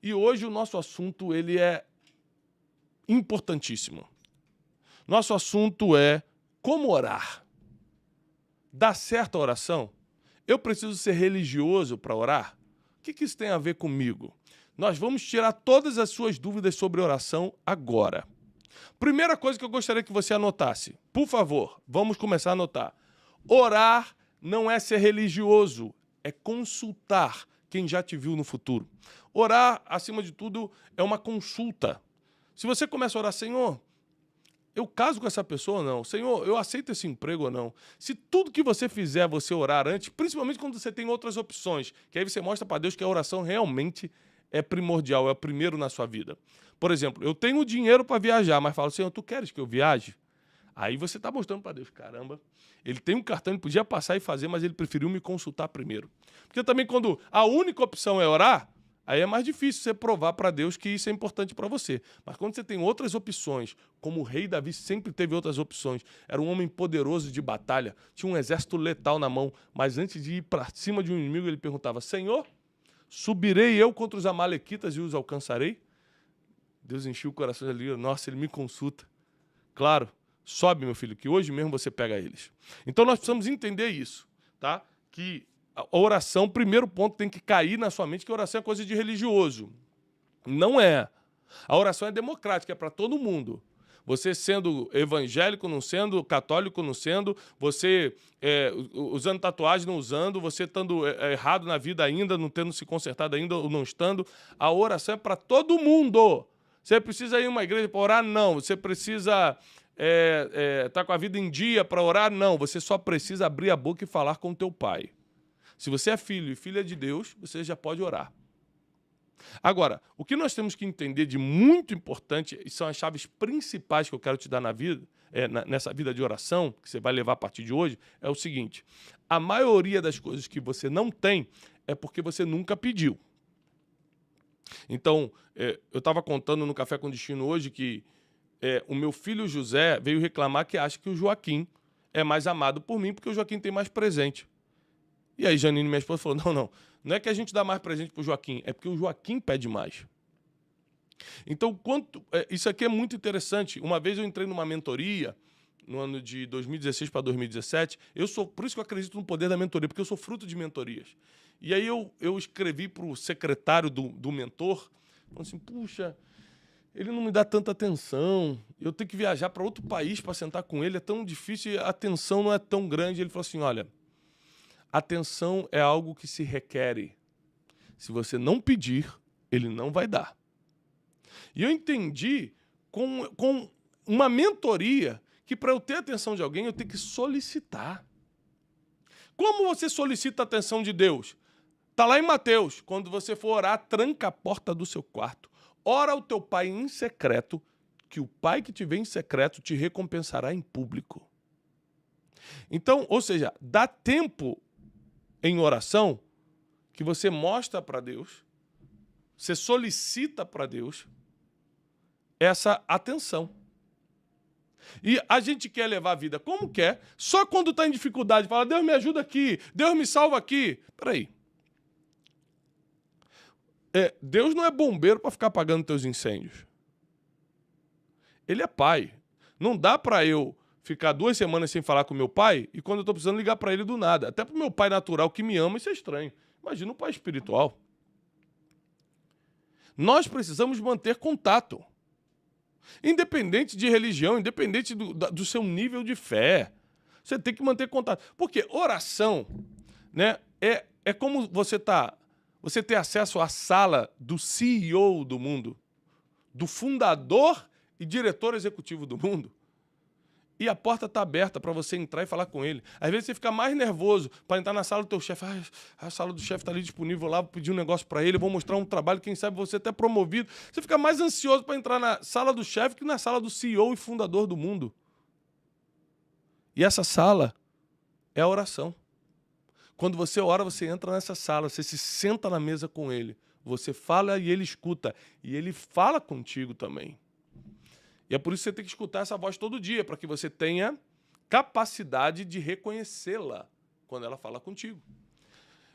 E hoje o nosso assunto ele é importantíssimo. Nosso assunto é como orar. Dá certo a oração? Eu preciso ser religioso para orar? O que isso tem a ver comigo? Nós vamos tirar todas as suas dúvidas sobre oração agora. Primeira coisa que eu gostaria que você anotasse. Por favor, vamos começar a anotar. Orar não é ser religioso, é consultar quem já te viu no futuro. Orar, acima de tudo, é uma consulta. Se você começa a orar, Senhor, eu caso com essa pessoa ou não? Senhor, eu aceito esse emprego ou não? Se tudo que você fizer você orar antes, principalmente quando você tem outras opções, que aí você mostra para Deus que a oração realmente é primordial, é o primeiro na sua vida. Por exemplo, eu tenho dinheiro para viajar, mas falo, Senhor, tu queres que eu viaje? Aí você está mostrando para Deus, caramba, ele tem um cartão, ele podia passar e fazer, mas ele preferiu me consultar primeiro. Porque também quando a única opção é orar, aí é mais difícil você provar para Deus que isso é importante para você. Mas quando você tem outras opções, como o rei Davi sempre teve outras opções, era um homem poderoso de batalha, tinha um exército letal na mão, mas antes de ir para cima de um inimigo, ele perguntava, Senhor, subirei eu contra os amalequitas e os alcançarei? Deus encheu o coração dele, nossa, ele me consulta. Claro, sobe, meu filho, que hoje mesmo você pega eles. Então nós precisamos entender isso, tá? Que a oração, primeiro ponto, tem que cair na sua mente que a oração é coisa de religioso. Não é. A oração é democrática, é para todo mundo. Você sendo evangélico, não sendo, católico, não sendo, você usando tatuagem, não usando, você estando errado na vida ainda, não tendo se consertado ainda ou não estando, a oração é para todo mundo. Você precisa ir a uma igreja para orar? Não. Você precisa estar com a vida em dia para orar? Não. Você só precisa abrir a boca e falar com o teu pai. Se você é filho e filha de Deus, você já pode orar. Agora, o que nós temos que entender de muito importante, e são as chaves principais que eu quero te dar na vida, nessa vida de oração, que você vai levar a partir de hoje, é o seguinte: a maioria das coisas que você não tem é porque você nunca pediu. Então, eu estava contando no Café com Destino hoje que o meu filho José veio reclamar que acha que o Joaquim é mais amado por mim porque o Joaquim tem mais presente. E aí Janine, minha esposa, falou, não é que a gente dá mais presente pro Joaquim, é porque o Joaquim pede mais. Então, isso aqui é muito interessante. Uma vez eu entrei numa mentoria, no ano de 2016 para 2017, por isso que eu acredito no poder da mentoria, porque eu sou fruto de mentorias. E aí eu escrevi para o secretário do mentor, falando assim, puxa, ele não me dá tanta atenção, eu tenho que viajar para outro país para sentar com ele, é tão difícil, a atenção não é tão grande. Ele falou assim, olha, atenção é algo que se requer. Se você não pedir, ele não vai dar. E eu entendi com uma mentoria que para eu ter a atenção de alguém, eu tenho que solicitar. Como você solicita a atenção de Deus? Está lá em Mateus, quando você for orar, tranca a porta do seu quarto. Ora ao teu pai em secreto, que o pai que te vê em secreto te recompensará em público. Então, ou seja, dá tempo em oração que você mostra para Deus, você solicita para Deus essa atenção. E a gente quer levar a vida como quer, só quando está em dificuldade, fala, Deus me ajuda aqui, Deus me salva aqui. Peraí. Deus não é bombeiro para ficar apagando teus incêndios. Ele é pai. Não dá para eu ficar 2 semanas sem falar com meu pai e quando eu estou precisando ligar para ele do nada. Até para o meu pai natural que me ama, isso é estranho. Imagina um pai espiritual. Nós precisamos manter contato. Independente de religião, independente do seu nível de fé. Você tem que manter contato. Porque oração, né, é como você ter acesso à sala do CEO do mundo, do fundador e diretor executivo do mundo. E a porta está aberta para você entrar e falar com ele. Às vezes você fica mais nervoso para entrar na sala do teu chefe. A sala do chefe está ali disponível lá, vou pedir um negócio para ele, vou mostrar um trabalho, quem sabe você até promovido. Você fica mais ansioso para entrar na sala do chefe que na sala do CEO e fundador do mundo. E essa sala é a oração. Quando você ora, você entra nessa sala, você se senta na mesa com ele. Você fala e ele escuta. E ele fala contigo também. E é por isso que você tem que escutar essa voz todo dia, para que você tenha capacidade de reconhecê-la quando ela fala contigo.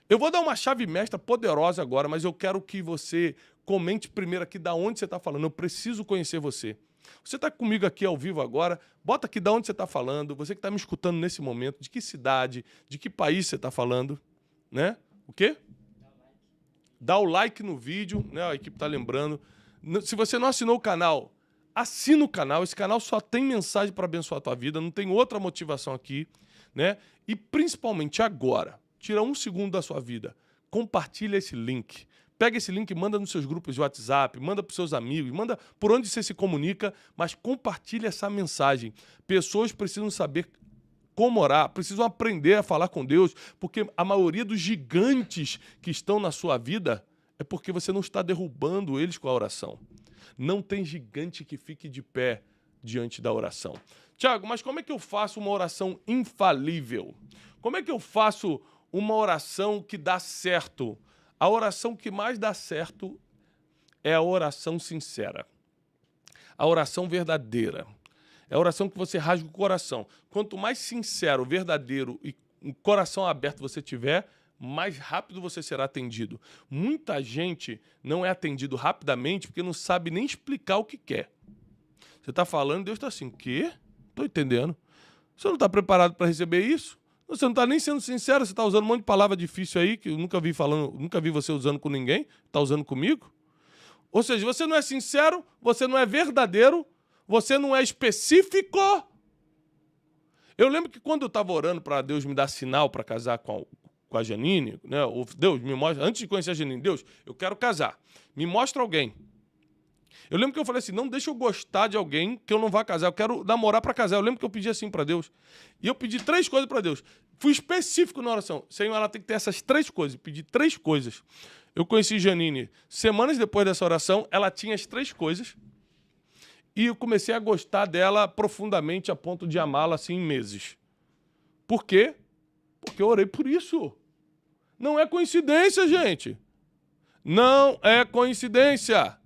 Eu vou dar uma chave mestra poderosa agora, mas eu quero que você comente primeiro aqui da onde você está falando. Eu preciso conhecer você. Você está comigo aqui ao vivo agora, bota aqui da onde você está falando, você que está me escutando nesse momento, de que cidade, de que país você está falando, né? O quê? Dá o like no vídeo, né? A equipe está lembrando. Se você não assinou o canal, assina o canal. Esse canal só tem mensagem para abençoar a tua vida, não tem outra motivação aqui, né? E principalmente agora, tira um segundo da sua vida, compartilha esse link. Pega esse link e manda nos seus grupos de WhatsApp, manda para os seus amigos, manda por onde você se comunica, mas compartilha essa mensagem. Pessoas precisam saber como orar, precisam aprender a falar com Deus, porque a maioria dos gigantes que estão na sua vida é porque você não está derrubando eles com a oração. Não tem gigante que fique de pé diante da oração. Tiago, mas como é que eu faço uma oração infalível? Como é que eu faço uma oração que dá certo? A oração que mais dá certo é a oração sincera, a oração verdadeira. É a oração que você rasga o coração. Quanto mais sincero, verdadeiro e um coração aberto você tiver, mais rápido você será atendido. Muita gente não é atendido rapidamente porque não sabe nem explicar o que quer. Você está falando, Deus está assim, quê? Estou entendendo. Você não está preparado para receber isso? Você não está nem sendo sincero, você está usando um monte de palavra difícil aí, que eu nunca vi você usando com ninguém, está usando comigo. Ou seja, você não é sincero, você não é verdadeiro, você não é específico. Eu lembro que quando eu estava orando para Deus me dar sinal para casar com a Janine, né? Deus, me mostra, antes de conhecer a Janine, Deus, eu quero casar, me mostra alguém. Eu lembro que eu falei assim, não deixa eu gostar de alguém que eu não vá casar, eu quero namorar para casar. Eu lembro que eu pedi assim para Deus. E eu pedi 3 coisas para Deus. Fui específico na oração. Senhor, ela tem que ter essas 3 coisas. Pedi 3 coisas. Eu conheci Janine semanas depois dessa oração, ela tinha as 3 coisas. E eu comecei a gostar dela profundamente a ponto de amá-la assim em meses. Por quê? Porque eu orei por isso. Não é coincidência, gente. Não é coincidência.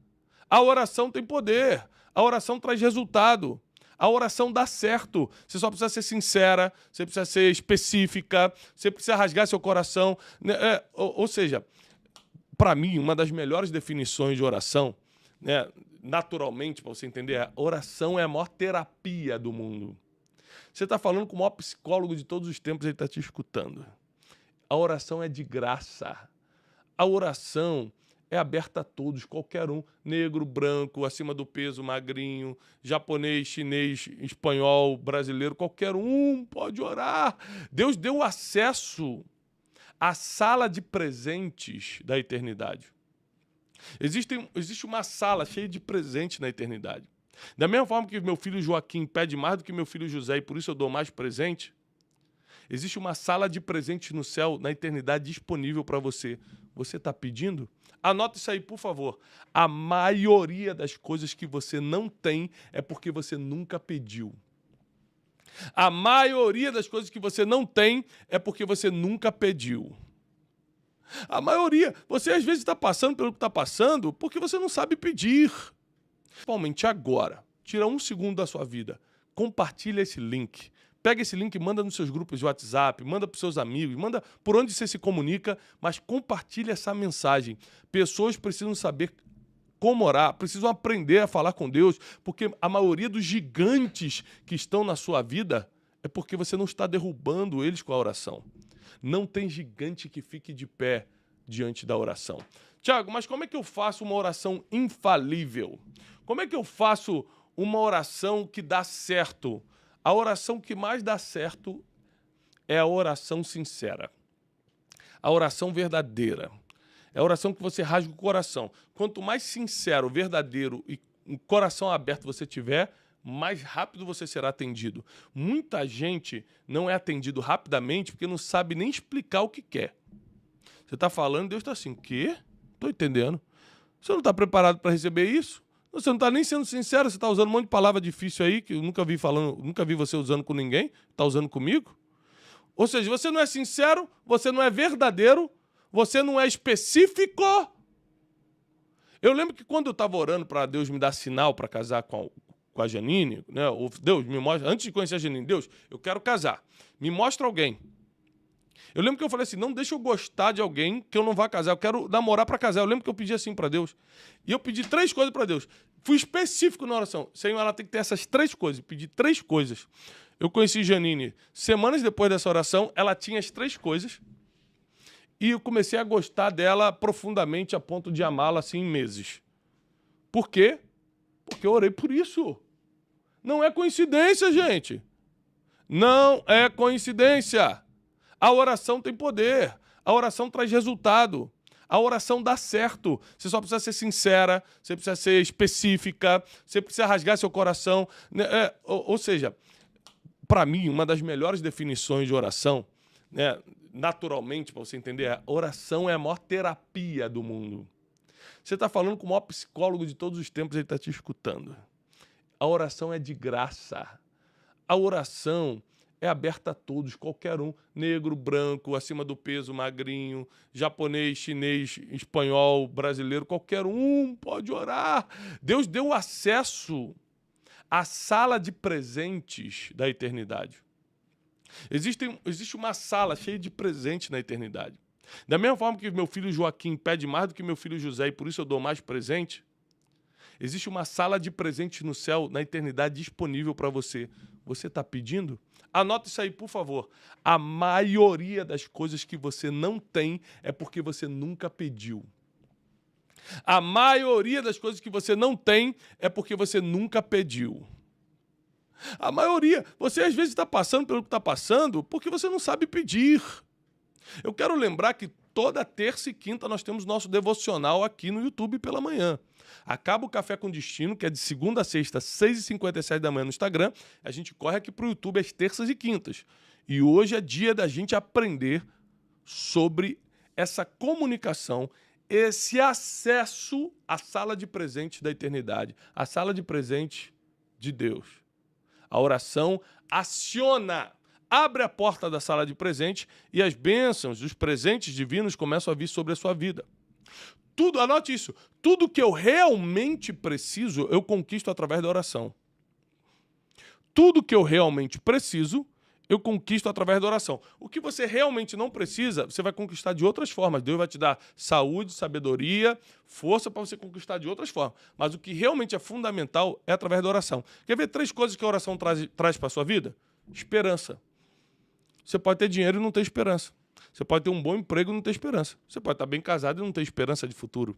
A oração tem poder. A oração traz resultado. A oração dá certo. Você só precisa ser sincera, você precisa ser específica, você precisa rasgar seu coração. Ou seja, para mim, uma das melhores definições de oração, né, naturalmente, para você entender, a oração é a maior terapia do mundo. Você está falando com o maior psicólogo de todos os tempos, ele está te escutando. A oração é de graça. A oração é aberta a todos, qualquer um, negro, branco, acima do peso, magrinho, japonês, chinês, espanhol, brasileiro, qualquer um pode orar. Deus deu acesso à sala de presentes da eternidade. Existe uma sala cheia de presentes na eternidade. Da mesma forma que meu filho Joaquim pede mais do que meu filho José e por isso eu dou mais presente, existe uma sala de presentes no céu, na eternidade, disponível para você. Você está pedindo? Anota isso aí, por favor. A maioria das coisas que você não tem é porque você nunca pediu. A maioria das coisas que você não tem é porque você nunca pediu. A maioria. Você às vezes está passando pelo que está passando porque você não sabe pedir. Principalmente agora. Tira um segundo da sua vida. Compartilha esse link. Pega esse link e manda nos seus grupos de WhatsApp, manda para os seus amigos, manda por onde você se comunica, mas compartilha essa mensagem. Pessoas precisam saber como orar, precisam aprender a falar com Deus, porque a maioria dos gigantes que estão na sua vida é porque você não está derrubando eles com a oração. Não tem gigante que fique de pé diante da oração. Tiago, mas como é que eu faço uma oração infalível? Como é que eu faço uma oração que dá certo? A oração que mais dá certo é a oração sincera, a oração verdadeira. É a oração que você rasga o coração. Quanto mais sincero, verdadeiro e um coração aberto você tiver, mais rápido você será atendido. Muita gente não é atendido rapidamente porque não sabe nem explicar o que quer. Você está falando, Deus está assim, quê? Estou entendendo. Você não está preparado para receber isso? Você não está nem sendo sincero, você está usando um monte de palavra difícil aí, que eu nunca vi você usando com ninguém, está usando comigo. Ou seja, você não é sincero, você não é verdadeiro, você não é específico. Eu lembro que quando eu estava orando para Deus me dar sinal para casar com a Janine, né? Deus, me mostra, antes de conhecer a Janine, Deus, eu quero casar, me mostra alguém. Eu lembro que eu falei assim, não deixa eu gostar de alguém que eu não vá casar, eu quero namorar para casar. Eu lembro que eu pedi assim para Deus. E eu pedi 3 coisas para Deus. Fui específico na oração. Senhor, ela tem que ter essas 3 coisas. Pedi 3 coisas. Eu conheci Janine semanas depois dessa oração, ela tinha as 3 coisas. E eu comecei a gostar dela profundamente a ponto de amá-la assim em meses. Por quê? Porque eu orei por isso. Não é coincidência, gente. Não é coincidência. A oração tem poder. A oração traz resultado. A oração dá certo. Você só precisa ser sincera, você precisa ser específica, você precisa rasgar seu coração. Ou seja, para mim, uma das melhores definições de oração, né, naturalmente, para você entender, a oração é a maior terapia do mundo. Você está falando com o maior psicólogo de todos os tempos, ele está te escutando. A oração é de graça. A oração é aberta a todos, qualquer um, negro, branco, acima do peso, magrinho, japonês, chinês, espanhol, brasileiro, qualquer um pode orar. Deus deu acesso à sala de presentes da eternidade. Existe uma sala cheia de presentes na eternidade. Da mesma forma que meu filho Joaquim pede mais do que meu filho José e por isso eu dou mais presente, existe uma sala de presentes no céu, na eternidade, disponível para você. Você está pedindo? Anota isso aí, por favor. A maioria das coisas que você não tem é porque você nunca pediu. A maioria das coisas que você não tem é porque você nunca pediu. A maioria. Você às vezes está passando pelo que está passando porque você não sabe pedir. Eu quero lembrar que toda terça e quinta nós temos nosso devocional aqui no YouTube pela manhã. Acaba o Café com Destino, que é de segunda a sexta, 6h57 da manhã no Instagram. A gente corre aqui para o YouTube às terças e quintas. E hoje é dia da gente aprender sobre essa comunicação, esse acesso à sala de presentes da eternidade, à sala de presentes de Deus. A oração aciona, abre a porta da sala de presente e as bênçãos, os presentes divinos começam a vir sobre a sua vida. Tudo, anote isso, tudo que eu realmente preciso, eu conquisto através da oração. Tudo que eu realmente preciso, eu conquisto através da oração. O que você realmente não precisa, você vai conquistar de outras formas. Deus vai te dar saúde, sabedoria, força para você conquistar de outras formas. Mas o que realmente é fundamental é através da oração. Quer ver 3 coisas que a oração traz para a sua vida? Esperança. Você pode ter dinheiro e não ter esperança. Você pode ter um bom emprego e não ter esperança. Você pode estar bem casado e não ter esperança de futuro.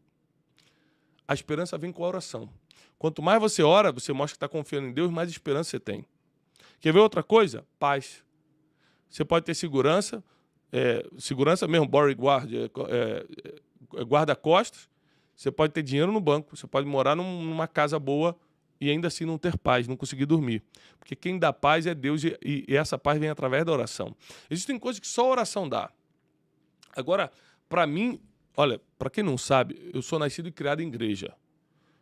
A esperança vem com a oração. Quanto mais você ora, você mostra que está confiando em Deus, mais esperança você tem. Quer ver outra coisa? Paz. Você pode ter segurança, segurança mesmo, bodyguard, guarda-costas. Você pode ter dinheiro no banco, você pode morar numa casa boa e ainda assim não ter paz, não conseguir dormir. Porque quem dá paz é Deus e essa paz vem através da oração. Existem coisas que só a oração dá. Agora, para mim, olha, para quem não sabe, eu sou nascido e criado em igreja.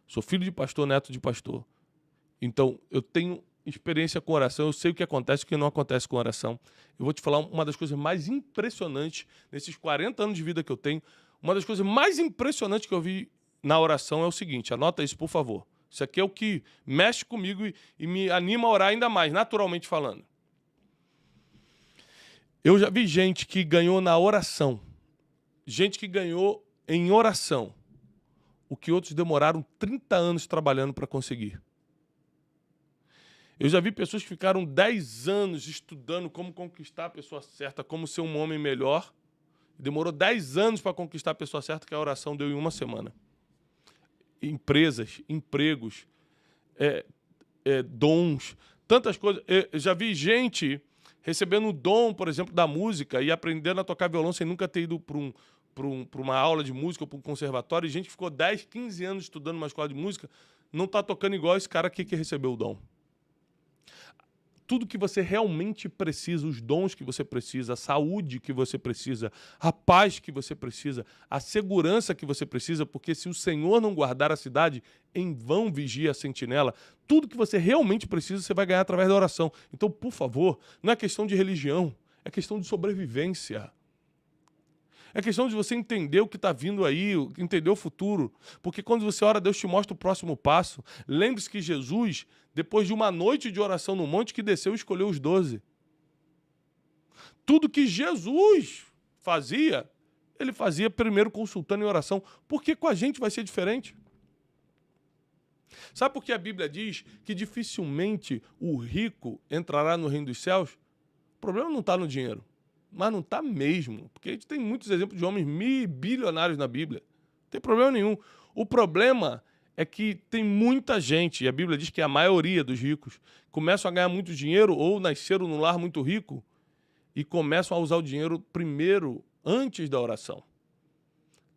Sou filho de pastor, neto de pastor. Então, eu tenho experiência com oração, eu sei o que acontece e o que não acontece com oração. Eu vou te falar uma das coisas mais impressionantes nesses 40 anos de vida que eu tenho. Uma das coisas mais impressionantes que eu vi na oração é o seguinte, anota isso, por favor. Isso aqui é o que mexe comigo e me anima a orar ainda mais, naturalmente falando. Eu já vi gente que ganhou na oração, gente que ganhou em oração, o que outros demoraram 30 anos trabalhando para conseguir. Eu já vi pessoas que ficaram 10 anos estudando como conquistar a pessoa certa, como ser um homem melhor. Demorou 10 anos para conquistar a pessoa certa, que a oração deu em uma semana. Empresas, empregos, dons, tantas coisas. Eu já vi gente recebendo o dom, por exemplo, da música e aprendendo a tocar violão sem nunca ter ido para uma aula de música ou para um conservatório. E gente que ficou 10, 15 anos estudando uma escola de música não está tocando igual esse cara aqui que recebeu o dom. Tudo que você realmente precisa, os dons que você precisa, a saúde que você precisa, a paz que você precisa, a segurança que você precisa, porque se o Senhor não guardar a cidade, em vão vigia a sentinela. Tudo que você realmente precisa, você vai ganhar através da oração. Então, por favor, não é questão de religião, é questão de sobrevivência. É questão de você entender o que está vindo aí, entender o futuro. Porque quando você ora, Deus te mostra o próximo passo. Lembre-se que Jesus, depois de uma noite de oração no monte, que desceu e escolheu os 12. Tudo que Jesus fazia, ele fazia primeiro consultando em oração. Por que com a gente vai ser diferente? Sabe por que a Bíblia diz que dificilmente o rico entrará no reino dos céus? O problema não está no dinheiro, mas não está mesmo. Porque a gente tem muitos exemplos de homens bilionários na Bíblia. Não tem problema nenhum. O problema é que tem muita gente, e a Bíblia diz que a maioria dos ricos começam a ganhar muito dinheiro ou nasceram num lar muito rico e começam a usar o dinheiro primeiro, antes da oração.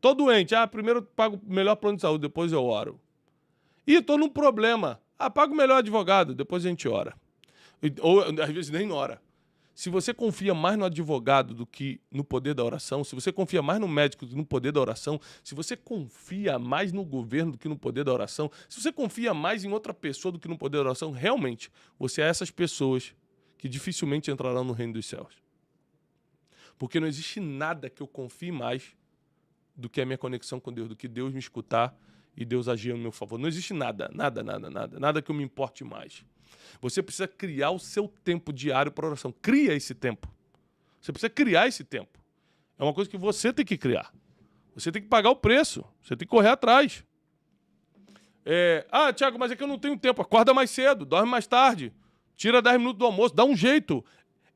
Tô doente, primeiro eu pago o melhor plano de saúde, depois eu oro. Ih, tô num problema, paga o melhor advogado, depois a gente ora. Ou às vezes nem ora. Se você confia mais no advogado do que no poder da oração, se você confia mais no médico do que no poder da oração, se você confia mais no governo do que no poder da oração, se você confia mais em outra pessoa do que no poder da oração, realmente, você é essas pessoas que dificilmente entrarão no reino dos céus. Porque não existe nada que eu confie mais do que a minha conexão com Deus, do que Deus me escutar e Deus agir no meu favor. Não existe nada que eu me importe mais. Você precisa criar o seu tempo diário para oração. Cria esse tempo. Você precisa criar esse tempo. É uma coisa que você tem que criar. Você tem que pagar o preço. Você tem que correr atrás. Tiago, mas é que eu não tenho tempo. Acorda mais cedo, dorme mais tarde, tira 10 minutos do almoço, dá um jeito.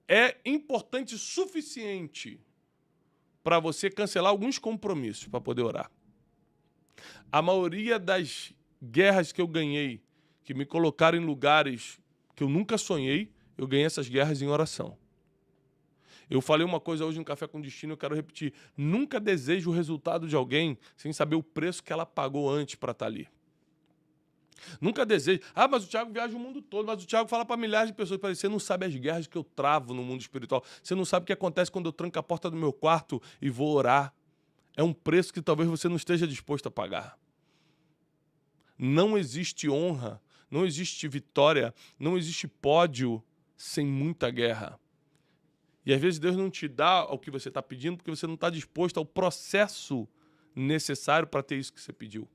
É importante o suficiente para você cancelar alguns compromissos para poder orar. A maioria das guerras que eu ganhei, que me colocaram em lugares que eu nunca sonhei, eu ganhei essas guerras em oração. Eu falei uma coisa hoje no Café com Destino, eu quero repetir. Nunca desejo o resultado de alguém sem saber o preço que ela pagou antes para estar ali. Nunca desejo. Mas o Thiago viaja o mundo todo, mas o Thiago fala para milhares de pessoas. Você não sabe as guerras que eu travo no mundo espiritual. Você não sabe o que acontece quando eu tranco a porta do meu quarto e vou orar. É um preço que talvez você não esteja disposto a pagar. Não existe honra, não existe vitória, não existe pódio sem muita guerra. E às vezes Deus não te dá o que você está pedindo porque você não está disposto ao processo necessário para ter isso que você pediu.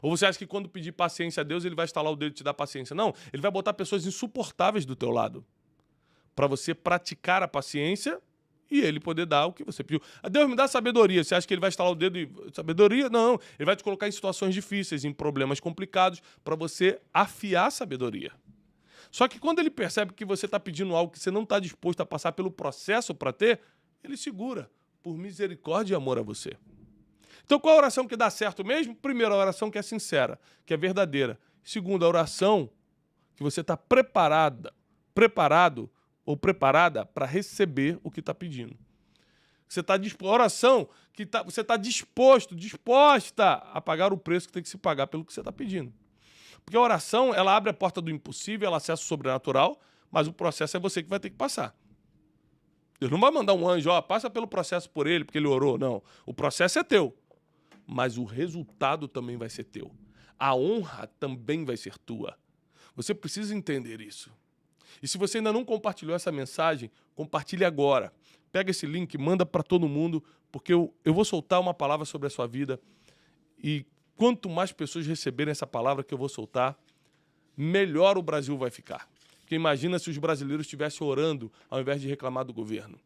Ou você acha que quando pedir paciência a Deus, ele vai estalar o dedo e te dar paciência? Não, ele vai botar pessoas insuportáveis do teu lado para você praticar a paciência e ele poder dar o que você pediu. Deus me dá sabedoria. Você acha que ele vai estalar o dedo e... Sabedoria? Não. Ele vai te colocar em situações difíceis, em problemas complicados, para você afiar a sabedoria. Só que quando ele percebe que você está pedindo algo que você não está disposto a passar pelo processo para ter, ele segura, por misericórdia e amor a você. Então, qual a oração que dá certo mesmo? Primeiro, a oração que é sincera, que é verdadeira. Segundo, a oração que você está preparado ou preparada para receber o que está pedindo. A oração que você está disposta a pagar o preço que tem que se pagar pelo que você está pedindo. Porque a oração, ela abre a porta do impossível, ela acessa o sobrenatural, mas o processo é você que vai ter que passar. Deus não vai mandar um anjo, passa pelo processo por ele, porque ele orou. Não, o processo é teu, mas o resultado também vai ser teu. A honra também vai ser tua. Você precisa entender isso. E se você ainda não compartilhou essa mensagem, compartilhe agora. Pega esse link, manda para todo mundo, porque eu vou soltar uma palavra sobre a sua vida. E quanto mais pessoas receberem essa palavra que eu vou soltar, melhor o Brasil vai ficar. Porque imagina se os brasileiros estivessem orando ao invés de reclamar do governo.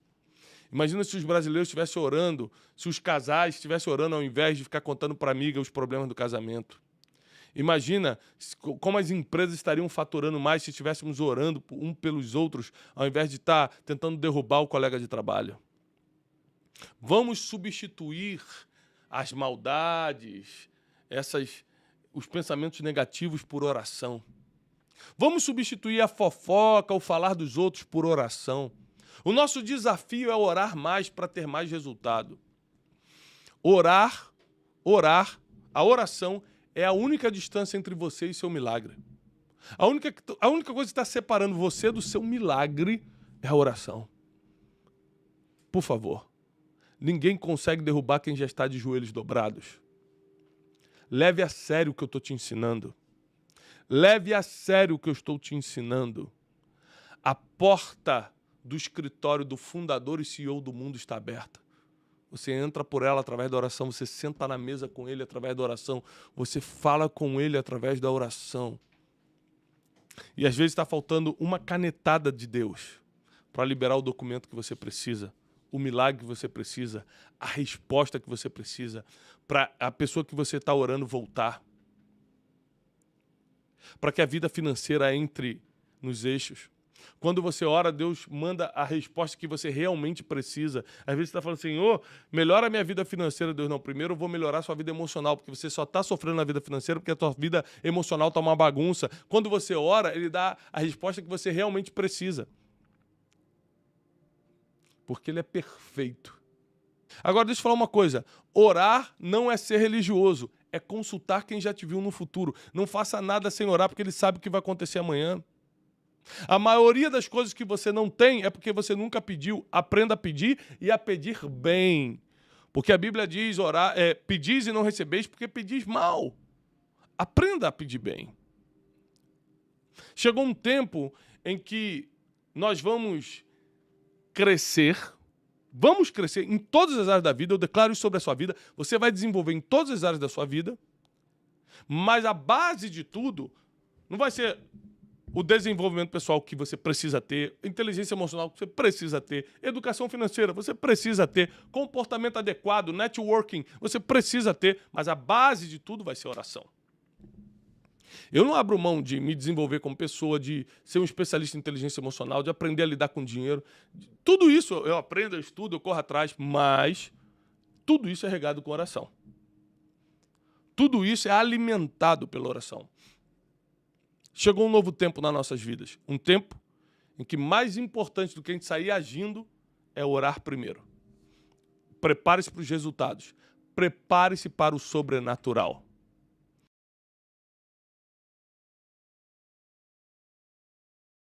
Imagina se os brasileiros estivessem orando, se os casais estivessem orando ao invés de ficar contando para a amiga os problemas do casamento. Imagina como as empresas estariam faturando mais se estivéssemos orando um pelos outros, ao invés de estar tentando derrubar o colega de trabalho. Vamos substituir as maldades, os pensamentos negativos por oração. Vamos substituir a fofoca, o falar dos outros por oração. O nosso desafio é orar mais para ter mais resultado. Orar, a oração é a única distância entre você e seu milagre. A única coisa que está separando você do seu milagre é a oração. Por favor, ninguém consegue derrubar quem já está de joelhos dobrados. Leve a sério o que eu estou te ensinando. Leve a sério o que eu estou te ensinando. A porta do escritório do fundador e CEO do mundo está aberta. Você entra por ela através da oração, você senta na mesa com ele através da oração, você fala com ele através da oração. E às vezes está faltando uma canetada de Deus para liberar o documento que você precisa, o milagre que você precisa, a resposta que você precisa, para a pessoa que você está orando voltar, para que a vida financeira entre nos eixos. Quando você ora, Deus manda a resposta que você realmente precisa. Às vezes você está falando, Senhor, melhora a minha vida financeira. Deus, não, primeiro eu vou melhorar a sua vida emocional, porque você só está sofrendo na vida financeira porque a sua vida emocional está uma bagunça. Quando você ora, Ele dá a resposta que você realmente precisa. Porque Ele é perfeito. Agora, deixa eu falar uma coisa. Orar não é ser religioso, é consultar quem já te viu no futuro. Não faça nada sem orar, porque Ele sabe o que vai acontecer amanhã. A maioria das coisas que você não tem é porque você nunca pediu. Aprenda a pedir e a pedir bem. Porque a Bíblia diz, pedis e não recebeis porque pedis mal. Aprenda a pedir bem. Chegou um tempo em que nós vamos crescer em todas as áreas da vida. Eu declaro isso sobre a sua vida. Você vai desenvolver em todas as áreas da sua vida. Mas a base de tudo não vai ser o desenvolvimento pessoal que você precisa ter, inteligência emocional que você precisa ter, educação financeira você precisa ter, comportamento adequado, networking você precisa ter, mas a base de tudo vai ser oração. Eu não abro mão de me desenvolver como pessoa, de ser um especialista em inteligência emocional, de aprender a lidar com dinheiro. Tudo isso eu aprendo, eu estudo, eu corro atrás, mas tudo isso é regado com oração. Tudo isso é alimentado pela oração. Chegou um novo tempo nas nossas vidas. Um tempo em que mais importante do que a gente sair agindo é orar primeiro. Prepare-se para os resultados. Prepare-se para o sobrenatural.